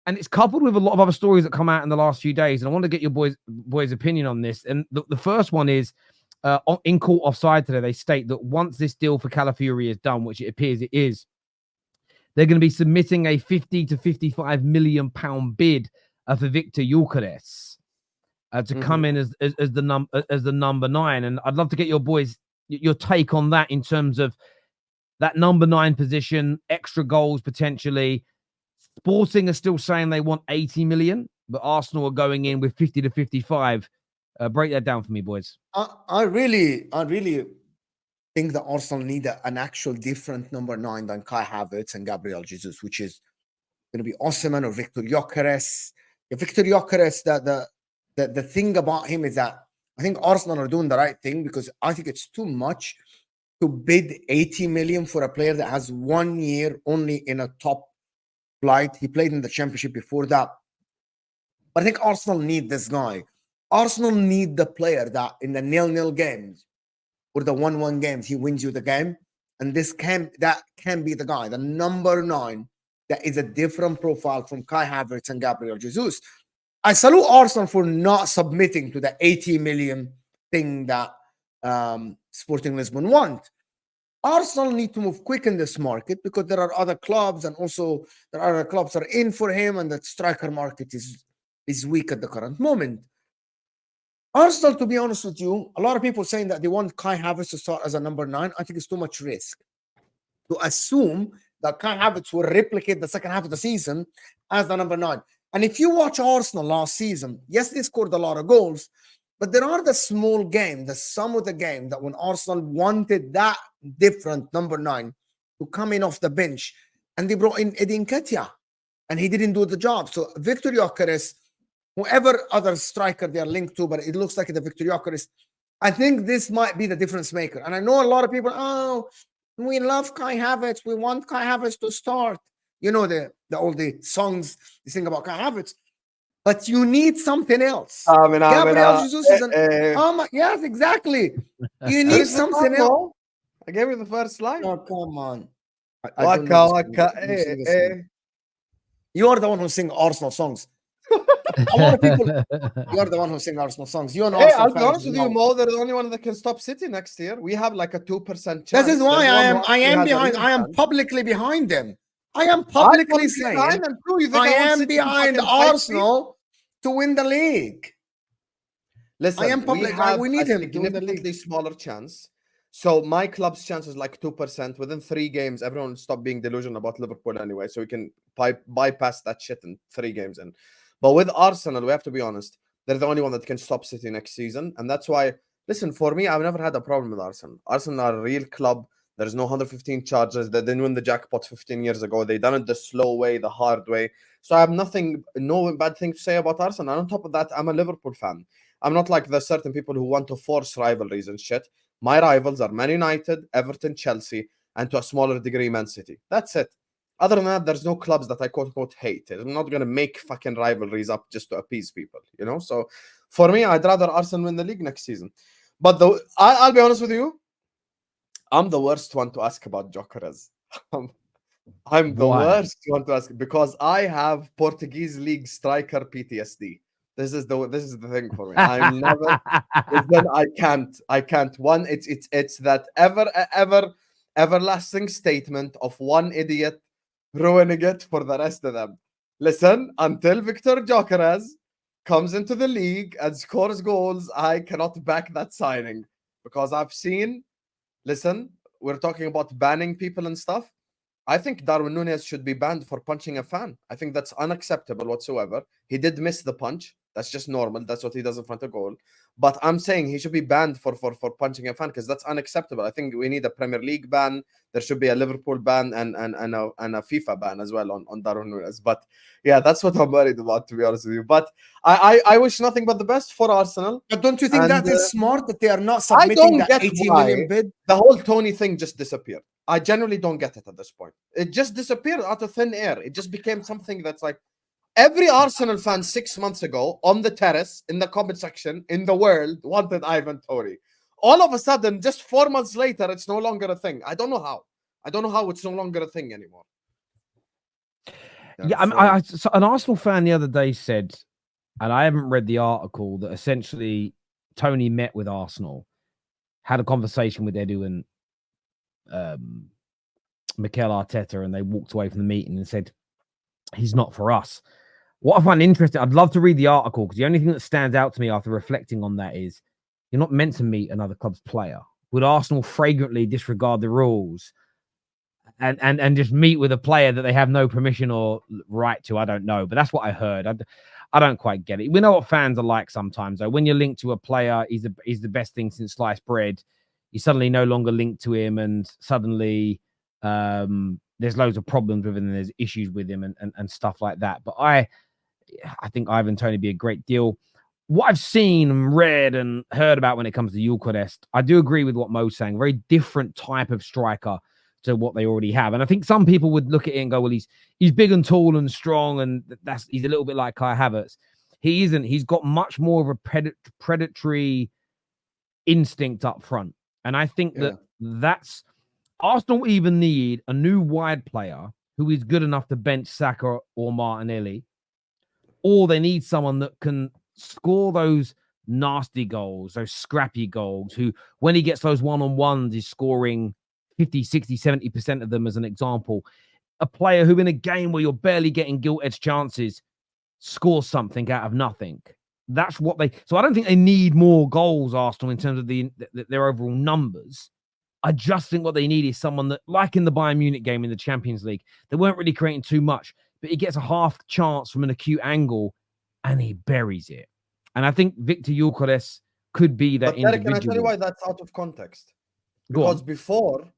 And it's coupled with a lot of other stories that come out in the last few days. And I want to get your boys' opinion on this. And the first one is in court offside today. They state that once this deal for Calafiori is done, which it appears it is, they're going to be submitting a 50 to 55 million pound bid for Viktor Gyökeres to come in as the number 9. And I'd love to get your take on that in terms of that number 9 position, extra goals potentially. Sporting are still saying they want 80 million, but Arsenal are going in with 50 to 55. Break that down for me, boys. I really think that Arsenal need an actual different number 9 than Kai Havertz and Gabriel Jesus, which is going to be Osimhen or Viktor Gyökeres. Viktor Gyökeres, the thing about him is that I think Arsenal are doing the right thing, because I think it's too much to bid 80 million for a player that has 1 year only in a top flight. He played in the championship before that. But I think Arsenal need this guy. Arsenal need the player that in the 0-0 games or the 1-1 games, he wins you the game. And that can be the guy, the number 9, that is a different profile from Kai Havertz and Gabriel Jesus. I salute Arsenal for not submitting to the 80 million thing that Sporting Lisbon want. Arsenal need to move quick in this market, because there are other clubs, and also there are other clubs that are in for him, and the striker market is weak at the current moment. Arsenal, to be honest with you, a lot of people saying that they want Kai Havertz to start as a number 9. I think it's too much risk to assume that Kai Havertz will replicate the second half of the season as the number 9. And if you watch Arsenal last season, yes, they scored a lot of goals, but there are the small game, the sum of the game, that when Arsenal wanted that different number 9 to come in off the bench, and they brought in Edin Nketiah, and he didn't do the job. So Viktor Gyökeres, whoever other striker they are linked to, but it looks like the Viktor Gyökeres, I think this might be the difference maker. And I know a lot of people, we love Kai Havertz, we want Kai Havertz to start. You know, all the songs they sing about Kai Havertz. But you need something else. Gabriel Jesus is yes, exactly. You need something else. I gave you the first line. Oh, come on. You are the one who sings Arsenal songs. A lot of people, you're the one who sings Arsenal songs. You're an Arsenal I'll be honest with you, Mo, they're the only one that can stop City next year. We have like a 2% chance. This is why I am behind. I am publicly behind them. I am publicly saying I am behind Arsenal to win the league. Listen, I am we need him to win the league. Smaller chance. So my club's chance is like 2%. Within 3 games, everyone will stop being delusional about Liverpool anyway. So we can bypass that shit in 3 games. But with Arsenal, we have to be honest. They're the only one that can stop City next season. And that's why, listen, for me, I've never had a problem with Arsenal. Arsenal are a real club. There's no 115 charges. They didn't win the jackpot 15 years ago. They done it the slow way, the hard way. So I have no bad thing to say about Arsenal. And on top of that, I'm a Liverpool fan. I'm not like the certain people who want to force rivalries and shit. My rivals are Man United, Everton, Chelsea, and to a smaller degree, Man City. That's it. Other than that, there's no clubs that I quote-unquote hate. I'm not going to make fucking rivalries up just to appease people, you know? So for me, I'd rather Arsenal win the league next season. But I'll be honest with you, I'm the worst one to ask about Gyökeres. I'm the worst one to ask because I have Portuguese league striker PTSD. This is the thing for me. I'm never. I can't. One, it's that everlasting statement of one idiot ruining it for the rest of them. Listen, until Viktor Gyökeres comes into the league and scores goals, I cannot back that signing because I've seen. Listen, we're talking about banning people and stuff. I think Darwin Núñez should be banned for punching a fan. I think that's unacceptable whatsoever. He did miss the punch. That's just normal. That's what he does in front of goal. But I'm saying he should be banned for punching a fan because that's unacceptable. I think we need a Premier League ban. There should be a Liverpool ban and a FIFA ban as well on Darwin Núñez. But yeah, that's what I'm worried about, to be honest with you. But I wish nothing but the best for Arsenal. But don't you think that is smart that they are not submitting that 80 million bid? The whole Toney thing just disappeared. I genuinely don't get it at this point. It just disappeared out of thin air. It just became something that's like every Arsenal fan 6 months ago on the terrace, in the comment section, in the world, wanted Ivan Toney. All of a sudden, just 4 months later, it's no longer a thing. I don't know how. I don't know how it's no longer a thing anymore. Yeah, so an Arsenal fan the other day said, and I haven't read the article, that essentially Tony met with Arsenal, had a conversation with Edu and Mikel Arteta, and they walked away from the meeting and said, he's not for us. What I find interesting, I'd love to read the article, because the only thing that stands out to me after reflecting on that is you're not meant to meet another club's player. Would Arsenal flagrantly disregard the rules and just meet with a player that they have no permission or right to? I don't know, but that's what I heard. I don't quite get it. We know what fans are like sometimes, though. When you're linked to a player, he's the best thing since sliced bread. You suddenly no longer linked to him, and suddenly there's loads of problems with him, and there's issues with him and stuff like that. But I think Ivan Toney be a great deal. What I've seen and read and heard about when it comes to Gyökeres, I do agree with what Mo's saying. Very different type of striker to what they already have. And I think some people would look at it and go, well, he's big and tall and strong, and he's a little bit like Kai Havertz. He isn't. He's got much more of a predatory instinct up front. And I think that's Arsenal even need a new wide player who is good enough to bench Saka or Martinelli, or they need someone that can score those nasty goals, those scrappy goals, who, when he gets those one-on-ones, is scoring 50, 60, 70% of them, as an example. A player who, in a game where you're barely getting gilt-edged chances, scores something out of nothing. That's what they... So I don't think they need more goals, Arsenal, in terms of their overall numbers. I just think what they need is someone that, like in the Bayern Munich game in the Champions League, they weren't really creating too much, but he gets a half chance from an acute angle and he buries it. And I think Viktor Gyökeres could be that individual. Can I tell you why that's out of context? Because before,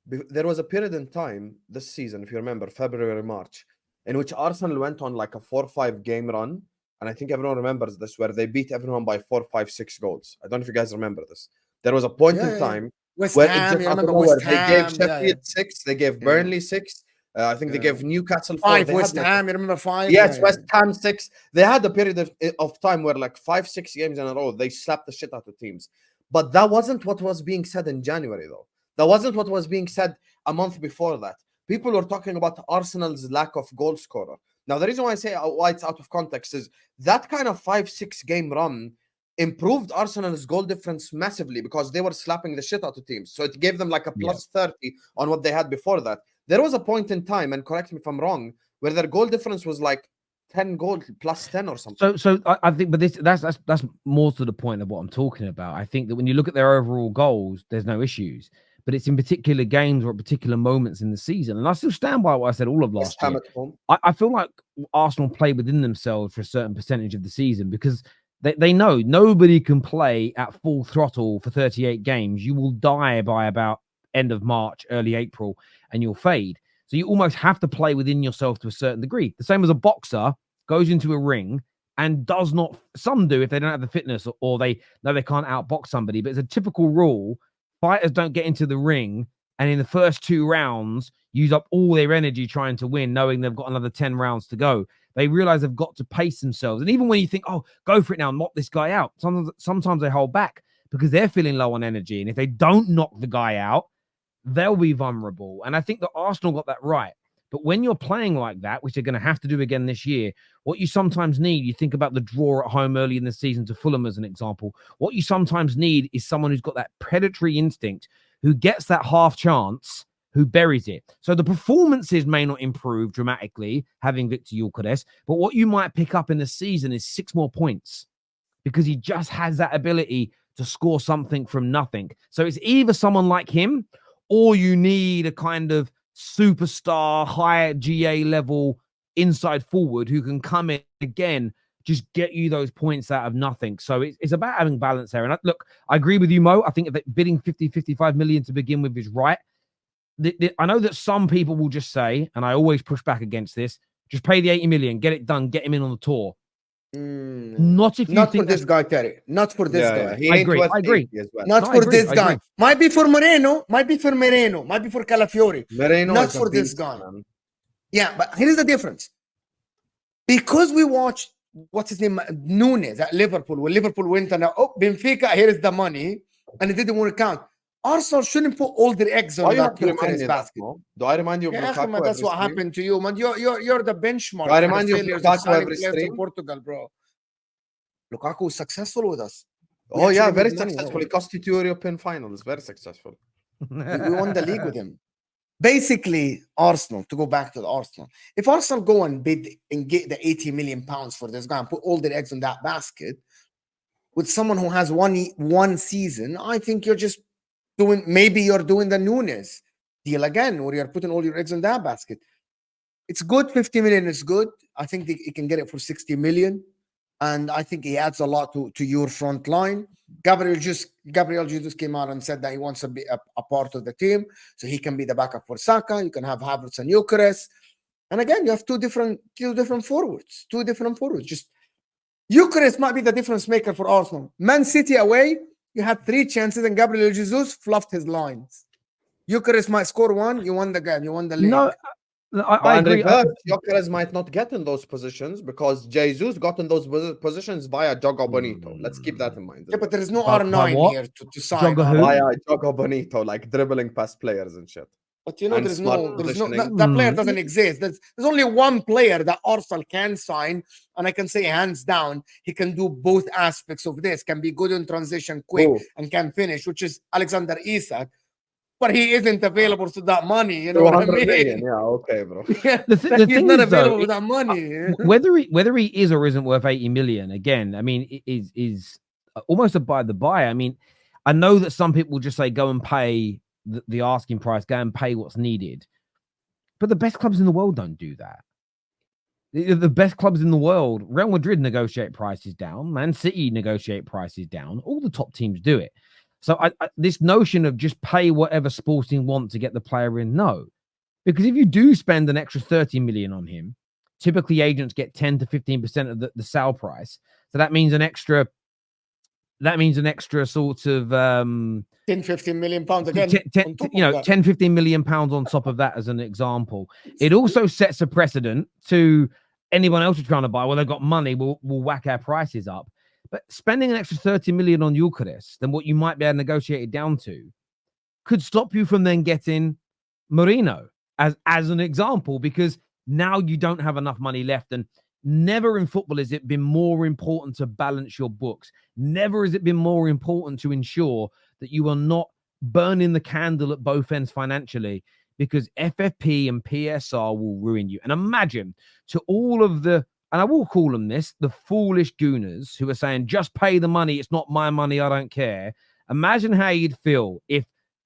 there was a period in time this season, if you remember, February, March, in which Arsenal went on like a 4-5 game run. And I think everyone remembers this, where they beat everyone by 4, 5, 6 goals. I don't know if you guys remember this. There was a point in time where they gave Sheffield 6, they gave Burnley 6. I think they gave Newcastle 4. 5, West Ham, you remember 5? Yes, West Ham 6. They had a period of time where like 5, 6 games in a row, they slapped the shit out of teams. But that wasn't what was being said in January, though. That wasn't what was being said a month before that. People were talking about Arsenal's lack of goal scorer. Now, the reason why I say why it's out of context is that kind of 5-6 game run improved Arsenal's goal difference massively, because they were slapping the shit out of teams. So it gave them like a plus 30 on what they had before that. There was a point in time, and correct me if I'm wrong, where their goal difference was like 10 goals plus 10 or something. So I think, but that's more to the point of what I'm talking about. I think that when you look at their overall goals, there's no issues, but it's in particular games or at particular moments in the season. And I still stand by what I said all of last year. I feel like Arsenal play within themselves for a certain percentage of the season, because they know nobody can play at full throttle for 38 games. You will die by about end of March, early April, and you'll fade. So you almost have to play within yourself to a certain degree. The same as a boxer goes into a ring and does not, some do if they don't have the fitness, or they know they can't outbox somebody, but it's a typical rule. Fighters don't get into the ring and in the first 2 rounds use up all their energy trying to win, knowing they've got another 10 rounds to go. They realize they've got to pace themselves. And even when you think, oh, go for it now, knock this guy out, sometimes they hold back because they're feeling low on energy. And if they don't knock the guy out, they'll be vulnerable. And I think that Arsenal got that right. But when you're playing like that, which they're going to have to do again this year, what you sometimes need, you think about the draw at home early in the season to Fulham as an example, what you sometimes need is someone who's got that predatory instinct, who gets that half chance, who buries it. So the performances may not improve dramatically having Viktor Gyökeres, but what you might pick up in the season is 6 more points, because he just has that ability to score something from nothing. So it's either someone like him, or you need a kind of superstar, high GA level inside forward who can come in again, just get you those points out of nothing. So it's about having balance there. And look, I agree with you, Mo. I think that bidding 50-55 million to begin with is right. I know that some people will just say, and I always push back against this, just pay the 80 million, get it done, get him in on the tour. Not for this guy, Terry. Not for this guy. I agree. Well. Not for this guy. Might be for Moreno. Might be for Calafiori. Not for this guy. Man. Yeah, but here's the difference. Because we watched, what's his name, Nunes at Liverpool. When Liverpool went and Benfica, here is the money, and it didn't work out. Arsenal shouldn't put all their eggs Why on you have that to remind me Gyökeres of that, basket. Mo? Do I remind you of Yeah, Lukaku that's every what stream? happened to you, man. You're the benchmark Do I for the remind you of failures of Lukaku signing every players in stream? Portugal, bro. Lukaku was successful with us. We Oh yeah, actually very made money. successful. He cost you 2 European finals. Very successful. We won the league with him. Basically, Arsenal, to go back to the Arsenal, if Arsenal go and bid and get the 80 million pounds for this guy and put all their eggs in that basket with someone who has one season, I think you're just maybe you're doing the Nunes deal again, where you're putting all your eggs in that basket. It's good. 50 million is good. I think he can get it for 60 million. And I think he adds a lot to your front line. Gabriel Jesus came out and said that he wants to be a part of the team, so he can be the backup for Saka. You can have Havertz and Gyökeres. And again, you have two different forwards. Just Gyökeres might be the difference maker for Arsenal. Man City away, you had 3 chances and Gabriel Jesus fluffed his lines. Gyökeres might score 1, you won the game, you won the league. No, I agree. Reverse, Gyökeres might not get in those positions because Jesus got in those positions via Jogo Bonito. Let's keep that in mind. Yeah, but there is no By R9 what? here to sign. Jogo who? Via Jogo Bonito, like dribbling past players and shit. But you know, And there's smart no positioning. that player doesn't exist. There's only one player that Arsenal can sign, and I can say hands down, he can do both aspects of this. Can be good in transition, quick, and can finish, which is Alexander Isak. But he isn't available to that money. You know what I mean? Million. Yeah, okay, bro. Yeah, The he's thing not is, available though, with that money. whether he is or isn't worth 80 million, again, I mean, it is almost a by the by. I mean, I know that some people just say go and pay the asking price, go and pay what's needed, but the best clubs in the world don't do that. The best clubs in the world, Real Madrid negotiate prices down, Man City negotiate prices down. All the top teams do it. So this notion of just pay whatever Sporting want to get the player in, no. Because if you do spend an extra 30 million on him, typically agents get 10 to 15% of the sale price. So that means an extra sort of 10, 15 million pounds again. 10, 15 million pounds on top of that as an example. It also sets a precedent to anyone else who's trying to buy. Well, they've got money, we'll whack our prices up. But spending an extra 30 million on Gyökeres than what you might be able to negotiate it down to could stop you from then getting Mourinho as an example, because now you don't have enough money left. And never in football has it been more important to balance your books. Never has it been more important to ensure that you are not burning the candle at both ends financially, because FFP and PSR will ruin you. And imagine to all of the, and I will call them this, the foolish gooners who are saying, just pay the money. It's not my money. I don't care. Imagine how you'd feel if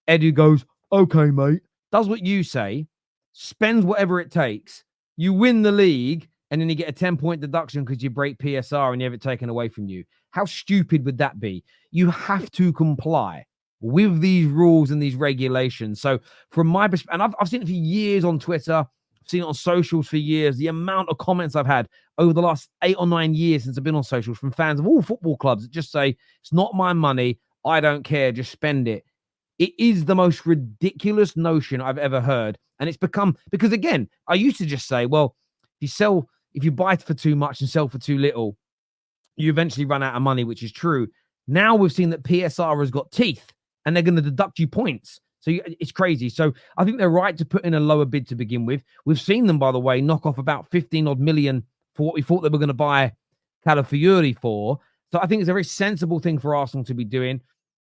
Edu goes, okay, mate, does what you say, spends whatever it takes, you win the league, and then you get a 10-point deduction because you break PSR and you have it taken away from you. How stupid would that be? You have to comply with these rules and these regulations. So from my perspective, and I've seen it for years on Twitter, I've seen it on socials for years, the amount of comments I've had over the last 8 or 9 years since I've been on socials from fans of all football clubs that just say, it's not my money, I don't care, just spend it. It is the most ridiculous notion I've ever heard. And it's become, because again, I used to just say, well, if you buy for too much and sell for too little, you eventually run out of money, which is true. Now we've seen that PSR has got teeth and they're going to deduct you points. So it's crazy. So I think they're right to put in a lower bid to begin with. We've seen them, by the way, knock off about 15 odd million for what we thought they were going to buy Calafiori for. So I think it's a very sensible thing for Arsenal to be doing.